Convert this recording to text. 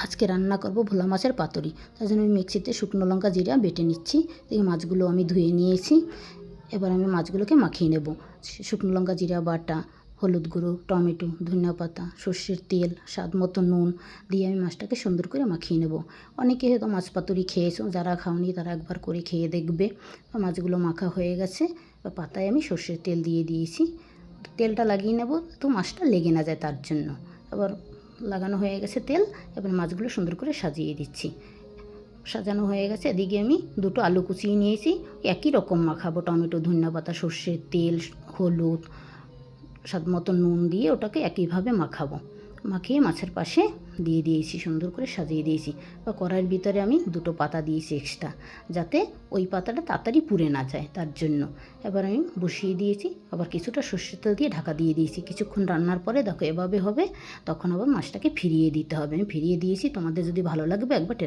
আজকে রান্না করব ভোলা মাছের পাতুরি। তার জন্য আমি মিক্সিতে শুকনো লঙ্কা জিরা বেটে নিচ্ছি। এই মাছগুলো আমি ধুয়ে নিয়েছি। এবার আমি মাছগুলোকে মাখিয়ে নেব। শুকনো লঙ্কা জিরা বাটা, হলুদ গুঁড়ো, টমেটো, ধনিয়া পাতা, সর্ষের তেল, স্বাদ মতো নুন দিয়ে আমি মাছটাকে সুন্দর করে মাখিয়ে নেব। অনেকে হয়তো মাছ পাতুরি খেয়েছো, যারা খাওনি তারা একবার করে খেয়ে দেখবে। মাছগুলো মাখা হয়ে গেছে। পাতায় আমি সর্ষের তেল দিয়ে দিয়েছি। তেলটা লাগিয়ে নেব তো মাছটা লেগে না যায় তার জন্য। আবার লাগানো হয়ে গেছে তেল। এবার মাছগুলো সুন্দর করে সাজিয়ে দিচ্ছি। সাজানো হয়ে গেছে। এদিকে আমি দুটো আলু কুচিয়ে নিয়েছি। একই রকম মাখাবো, টমেটো, ধনিয়া পাতা, সর্ষের তেল, হলুদ, স্বাদ মতো নুন দিয়ে ওটাকে একইভাবে মাখাবো। মাখিয়ে মাছের পাশে দিয়ে দিয়েছি, সুন্দর করে সাজিয়ে দিয়েছি। বা কড়াইয়ের ভিতরে আমি দুটো পাতা দিয়েছি এক্সট্রা, যাতে ওই পাতাটা তাড়াতাড়ি পুড়ে না যায় তার জন্য। এবার আমি বসিয়ে দিয়েছি। আবার কিছুটা সর্ষের তেল দিয়ে ঢাকা দিয়ে দিয়েছি। কিছুক্ষণ রান্নার পরে দেখো এভাবে হবে, তখন আবার মাছটাকে ফিরিয়ে দিতে হবে। আমি ফিরিয়ে দিয়েছি। তোমাদের যদি ভালো লাগবে একবার ট্রাই